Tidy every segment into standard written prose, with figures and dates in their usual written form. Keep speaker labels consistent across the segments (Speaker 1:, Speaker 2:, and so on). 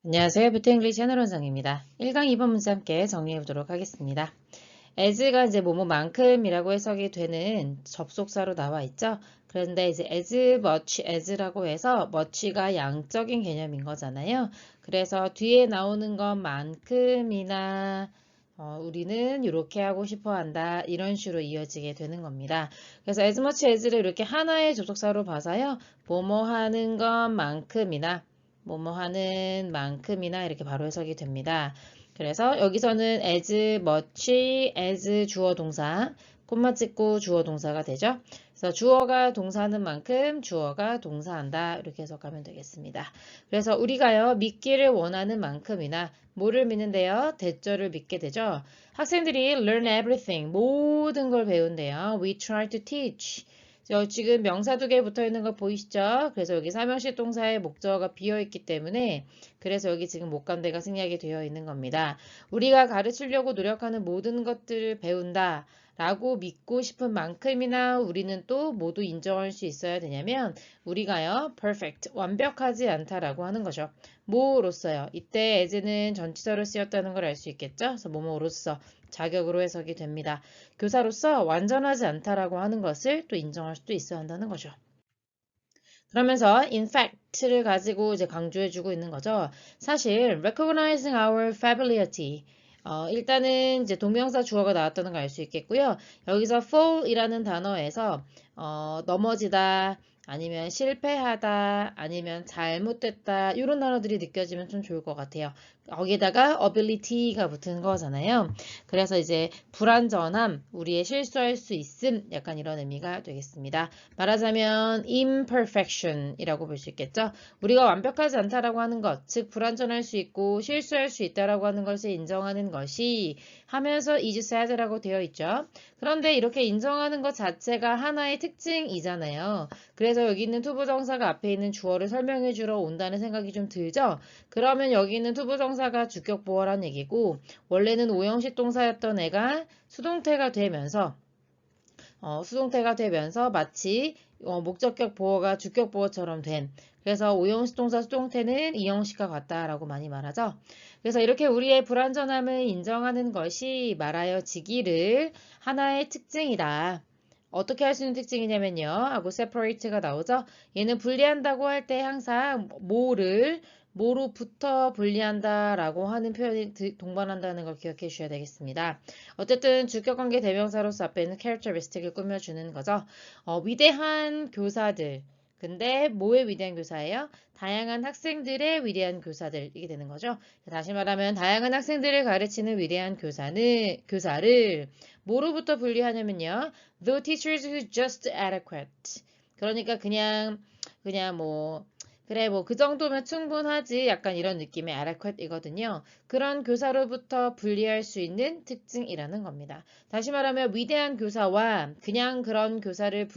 Speaker 1: 안녕하세요. 뷰티잉글리시 한솔원장입니다. 1강 2번 문제 함께 정리해 보도록 하겠습니다. as가 이제 뭐뭐만큼이라고 해석이 되는 접속사로 나와 있죠. 그런데 이제 as much as라고 해서 much가 양적인 개념인 거잖아요. 그래서 뒤에 나오는 것만큼이나 우리는 이렇게 하고 싶어 한다. 이런 식으로 이어지게 되는 겁니다. 그래서 as much as를 이렇게 하나의 접속사로 봐서요. 뭐뭐 하는 것만큼이나 뭐뭐 하는 만큼이나 이렇게 바로 해석이 됩니다. 그래서 여기서는 as much as 주어 동사, 콤마 찍고 주어 동사가 되죠. 그래서 주어가 동사하는 만큼 주어가 동사한다. 이렇게 해석하면 되겠습니다. 그래서 우리가요, 믿기를 원하는 만큼이나 뭐를 믿는데요? 대절을 믿게 되죠. 학생들이 learn everything, 모든 걸 배운대요. We try to teach. 지금 명사 두 개 붙어 있는 거 보이시죠? 그래서 여기 삼형식 동사의 목적어가 비어 있기 때문에 그래서 여기 지금 목감대가 생략이 되어 있는 겁니다. 우리가 가르치려고 노력하는 모든 것들을 배운다. 라고 믿고 싶은 만큼이나 우리는 또 모두 인정할 수 있어야 되냐면 우리가요 perfect 완벽하지 않다라고 하는 거죠. 뭐로써요? 이때 as는 전치사로 쓰였다는 걸 알 수 있겠죠? 그래서 뭐뭐로써 자격으로 해석이 됩니다. 교사로서 완전하지 않다라고 하는 것을 또 인정할 수도 있어야 한다는 거죠. 그러면서 in fact를 가지고 이제 강조해주고 있는 거죠. 사실 recognizing our fability 일단은 이제 동명사 주어가 나왔다는 걸 알 수 있겠고요. 여기서 fall이라는 단어에서 넘어지다 아니면 실패하다 아니면 잘못됐다 이런 단어들이 느껴지면 좀 좋을 것 같아요. 거기다가 ability가 붙은 거잖아요. 그래서 이제 불완전함, 우리의 실수할 수 있음 약간 이런 의미가 되겠습니다. 말하자면 imperfection이라고 볼 수 있겠죠. 우리가 완벽하지 않다라고 하는 것, 즉 불완전할 수 있고 실수할 수 있다라고 하는 것을 인정하는 것이 하면서 is sad라고 되어 있죠. 그런데 이렇게 인정하는 것 자체가 하나의 특징이잖아요. 그래서 여기 있는 투부정사가 앞에 있는 주어를 설명해 주러 온다는 생각이 좀 들죠. 그러면 여기 있는 투부정사가 주격보어란 얘기고 원래는 오형식 동사였던 애가 수동태가 되면서 마치 목적격 보어가 주격 보어처럼 된 그래서 오형식 동사 수동태는 이형식과 같다라고 많이 말하죠. 그래서 이렇게 우리의 불완전함을 인정하는 것이 말하여지기를 하나의 특징이다. 어떻게 할 수 있는 특징이냐면요. 하고 separate가 나오죠. 얘는 분리한다고 할 때 항상 뭐로부터 분리한다라고 하는 표현이 동반한다는 걸 기억해 주셔야 되겠습니다. 어쨌든 주격관계 대명사로서 앞에 있는 characteristic을 꾸며주는 거죠. 위대한 교사들. 근데 뭐의 위대한 교사예요? 다양한 학생들의 위대한 교사들 이게 되는 거죠. 다시 말하면 다양한 학생들을 가르치는 위대한 교사를 뭐로부터 분리하냐면요. The teachers who just adequate. 그러니까 그냥 뭐 그래 뭐 그 정도면 충분하지 약간 이런 느낌의 adequate이거든요. 그런 교사로부터 분리할 수 있는 특징이라는 겁니다. 다시 말하면 위대한 교사와 그냥 그런 교사를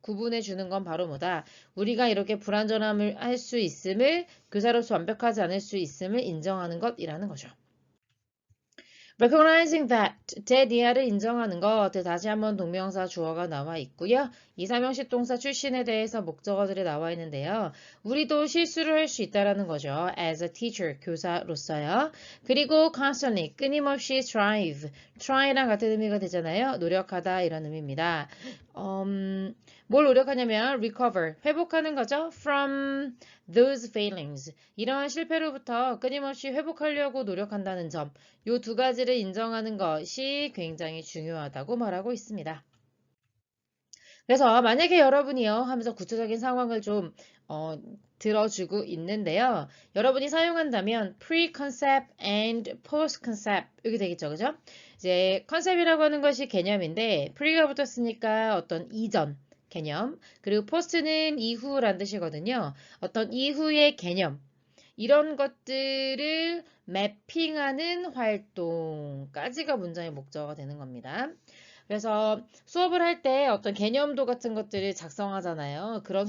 Speaker 1: 구분해 주는 건 바로 뭐다? 우리가 이렇게 불완전함을 할 수 있음을 교사로서 완벽하지 않을 수 있음을 인정하는 것이라는 거죠. Recognizing that, 대니아를 인정하는 것, 다시 한번 동명사 주어가 나와 있고요. 이삼형식 동사 출신에 대해서 목적어들이 나와 있는데요. 우리도 실수를 할 수 있다라는 거죠. As a teacher, 교사로서요. 그리고 constantly, 끊임없이 strive, try랑 같은 의미가 되잖아요. 노력하다 이런 의미입니다. 뭘 노력하냐면 recover, 회복하는 거죠. From those failings, 이러한 실패로부터 끊임없이 회복하려고 노력한다는 점. 이 두 가지를 인정하는 것이 굉장히 중요하다고 말하고 있습니다. 그래서 만약에 여러분이요 하면서 구체적인 상황을 좀 들어주고 있는데요. 여러분이 사용한다면 pre-concept and post-concept 이렇게 되겠죠. 그죠? 이제 컨셉이라고 하는 것이 개념인데 pre가 붙었으니까 어떤 이전 개념 그리고 post는 이후란 뜻이거든요. 어떤 이후의 개념 이런 것들을 매핑하는 활동까지가 문장의 목적어가 되는 겁니다. 그래서 수업을 할 때 어떤 개념도 같은 것들을 작성하잖아요. 그런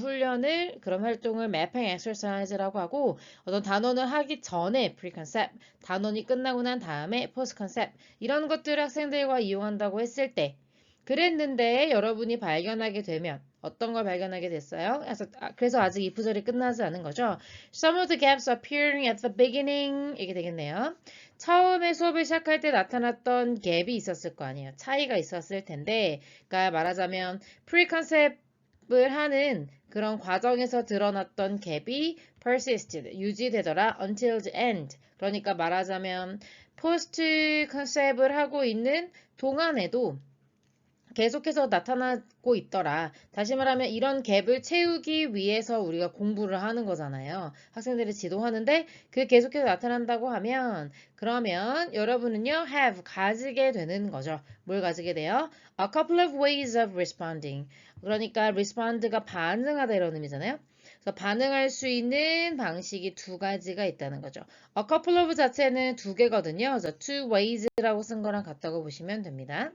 Speaker 1: 활동을 mapping exercise라고 하고 어떤 단원을 하기 전에 pre-concept, 단원이 끝나고 난 다음에 post-concept 이런 것들을 학생들과 이용한다고 했을 때 그랬는데 여러분이 발견하게 되면 어떤 걸 발견하게 됐어요? 그래서 아직 이 구절이 끝나지 않은 거죠. Some of the gaps appearing at the beginning 이게 되겠네요. 처음에 수업을 시작할 때 나타났던 갭이 있었을 거 아니에요. 차이가 있었을 텐데, 그러니까 말하자면 프리컨셉을 하는 그런 과정에서 드러났던 갭이 persisted, 유지되더라 until the end. 그러니까 말하자면 포스트 컨셉을 하고 있는 동안에도 계속해서 나타나고 있더라. 다시 말하면 이런 갭을 채우기 위해서 우리가 공부를 하는 거잖아요. 학생들을 지도하는데 그 계속해서 나타난다고 하면 그러면 여러분은요 have 가지게 되는 거죠. 뭘 가지게 돼요? A couple of ways of responding. 그러니까 respond가 반응하다 이런 의미잖아요. 그래서 반응할 수 있는 방식이 두 가지가 있다는 거죠. A couple of 자체는 두 개거든요. 그래서 two ways라고 쓴 거랑 같다고 보시면 됩니다.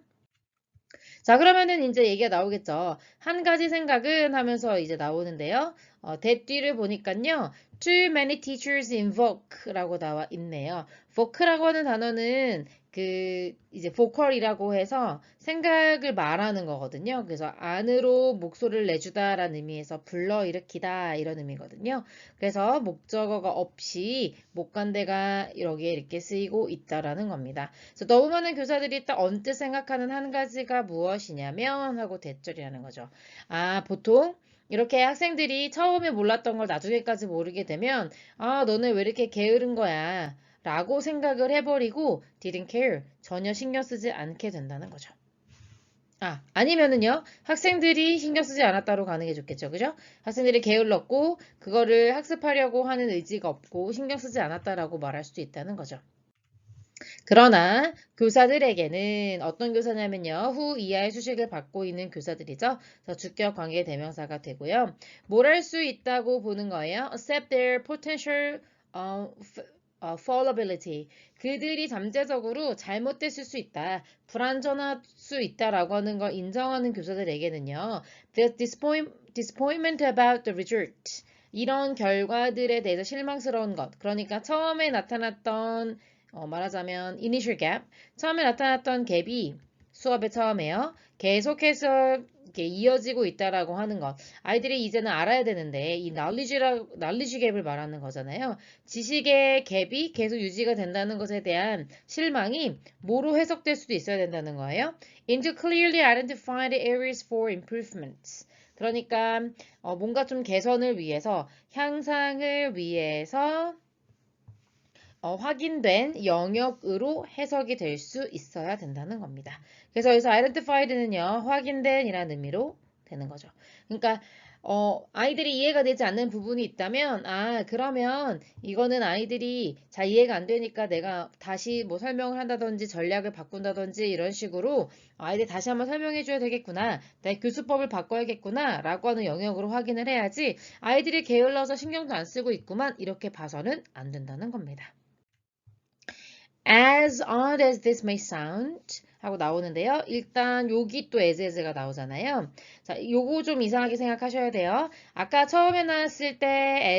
Speaker 1: 자, 그러면은 이제 얘기가 나오겠죠. 한 가지 생각은 하면서 이제 나오는데요. 대 뒤를 보니까요. Too many teachers invoke라고 나와 있네요. voke라고 하는 단어는 그 이제 vokal이라고 해서 생각을 말하는 거거든요. 그래서 안으로 목소리를 내주다라는 의미에서 불러일으키다 이런 의미거든요. 그래서 목적어가 없이 목간대가 여기에 이렇게 쓰이고 있다라는 겁니다. 그래서 너무 많은 교사들이 딱 언뜻 생각하는 한 가지가 무엇이냐면 하고 대절이라는 거죠. 아, 보통 이렇게 학생들이 처음에 몰랐던 걸 나중에까지 모르게 되면 아, 너는 왜 이렇게 게으른 거야? 라고 생각을 해버리고 didn't care, 전혀 신경 쓰지 않게 된다는 거죠. 아니면은요, 학생들이 신경 쓰지 않았다로 가는 게 좋겠죠. 그죠? 학생들이 게을렀고, 그거를 학습하려고 하는 의지가 없고, 신경 쓰지 않았다라고 말할 수도 있다는 거죠. 그러나 교사들에게는 어떤 교사냐면요. 후 이하의 수식을 받고 있는 교사들이죠. 주격 관계 대명사가 되고요. 뭘 할 수 있다고 보는 거예요. Accept their potential fallibility. 그들이 잠재적으로 잘못됐을 수 있다. 불완전할 수 있다라고 하는 걸 인정하는 교사들에게는요. The disappointment about the result. 이런 결과들에 대해서 실망스러운 것. 그러니까 처음에 나타났던 말하자면 initial gap, 처음에 나타났던 갭이 수업의 처음에요. 계속해서 이렇게 이어지고 있다라고 하는 것. 아이들이 이제는 알아야 되는데 이 knowledge 갭을 말하는 거잖아요. 지식의 갭이 계속 유지가 된다는 것에 대한 실망이 뭐로 해석될 수도 있어야 된다는 거예요. Into clearly identified areas for improvements. 그러니까 뭔가 좀 개선을 위해서, 향상을 위해서 확인된 영역으로 해석이 될 수 있어야 된다는 겁니다. 그래서 여기서 identified는요, 확인된 이라는 의미로 되는 거죠. 그러니까 아이들이 이해가 되지 않는 부분이 있다면 그러면 이거는 아이들이 잘 이해가 안 되니까 내가 다시 뭐 설명을 한다든지 전략을 바꾼다든지 이런 식으로 아이들 다시 한번 설명해 줘야 되겠구나, 내 교수법을 바꿔야겠구나 라고 하는 영역으로 확인을 해야지 아이들이 게을러서 신경도 안 쓰고 있구만 이렇게 봐서는 안 된다는 겁니다. As odd as this may sound 하고 나오는데요. 일단 여기 또 as가 나오잖아요. 자, 요거 좀 이상하게 생각하셔야 돼요. 아까 처음에 나왔을 때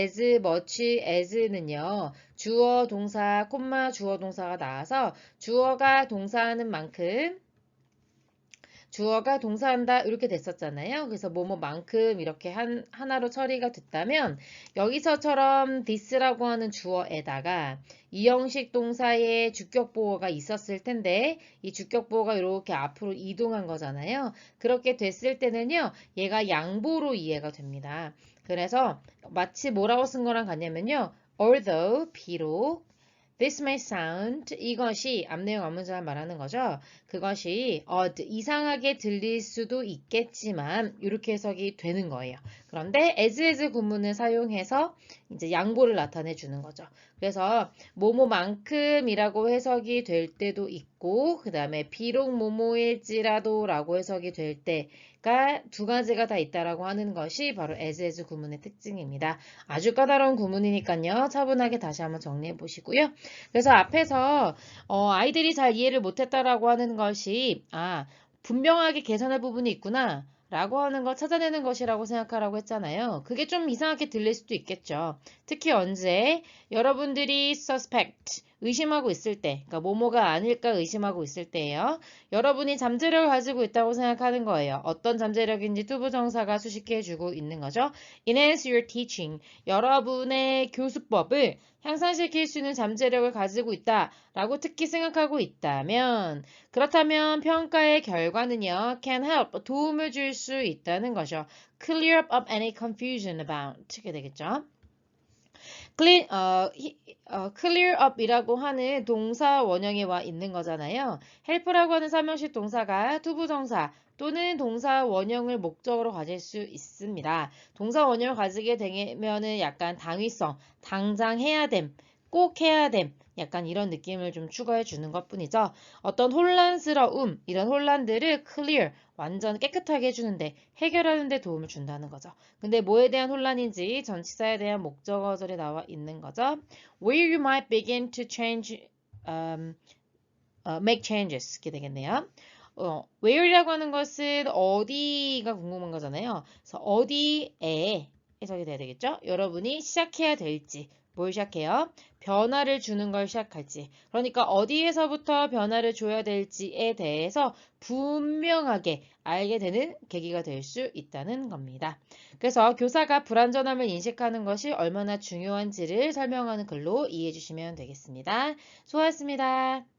Speaker 1: as, much, as는요. 주어, 동사, 콤마, 주어, 동사가 나와서 주어가 동사하는 만큼 주어가 동사한다 이렇게 됐었잖아요. 그래서 뭐뭐만큼 이렇게 하나로 처리가 됐다면 여기서처럼 this라고 하는 주어에다가 이 형식 동사의 주격 보어가 있었을 텐데 이 주격 보어가 이렇게 앞으로 이동한 거잖아요. 그렇게 됐을 때는요. 얘가 양보로 이해가 됩니다. 그래서 마치 뭐라고 쓴 거랑 같냐면요. although, 비록 This may sound, 이것이 앞내용 앞문장을 말하는 거죠. 그것이 odd, 이상하게 들릴 수도 있겠지만 이렇게 해석이 되는 거예요. 그런데 as 구문을 사용해서 이제 양보를 나타내 주는 거죠. 그래서 뭐뭐만큼이라고 해석이 될 때도 있고 그 다음에 비록 뭐뭐일지라도 라고 해석이 될 때가 두 가지가 다 있다라고 하는 것이 바로 as 구문의 특징입니다. 아주 까다로운 구문이니까요. 차분하게 다시 한번 정리해 보시고요. 그래서 앞에서 아이들이 잘 이해를 못했다라고 하는 것이 분명하게 개선할 부분이 있구나 라고 하는 걸 찾아내는 것이라고 생각하라고 했잖아요. 그게 좀 이상하게 들릴 수도 있겠죠. 특히 언제 여러분들이 suspect, 의심하고 있을 때, 그러니까 뭐뭐가 아닐까 의심하고 있을 때예요. 여러분이 잠재력을 가지고 있다고 생각하는 거예요. 어떤 잠재력인지 투부정사가 수식해 주고 있는 거죠. Enhance your teaching. 여러분의 교수법을 향상시킬 수 있는 잠재력을 가지고 있다라고 특히 생각하고 있다면 그렇다면 평가의 결과는요. can help, 도움을 줄 수 있다는 거죠. clear up any confusion about 게 되겠죠. clear up이라고 하는 동사 원형에 와 있는 거잖아요. help라고 하는 사명식 동사가 투부정사 또는 동사 원형을 목적으로 가질 수 있습니다. 동사 원형을 가지게 되면은 약간 당위성, 당장 해야 됨, 꼭 해야 됨, 약간 이런 느낌을 좀 추가해 주는 것 뿐이죠. 어떤 혼란스러움, 이런 혼란들을 clear, 완전 깨끗하게 해주는데 해결하는 데 도움을 준다는 거죠. 근데 뭐에 대한 혼란인지 전치사에 대한 목적어절에 나와 있는 거죠. Where you might begin to change, make changes 이렇게 되겠네요. where이라고 하는 것은 어디가 궁금한 거잖아요. 그래서 어디에 해석이 돼야 되겠죠? 여러분이 시작해야 될지. 뭘 시작해요? 변화를 주는 걸 시작할지. 그러니까 어디에서부터 변화를 줘야 될지에 대해서 분명하게 알게 되는 계기가 될 수 있다는 겁니다. 그래서 교사가 불완전함을 인식하는 것이 얼마나 중요한지를 설명하는 글로 이해해 주시면 되겠습니다. 수고하셨습니다.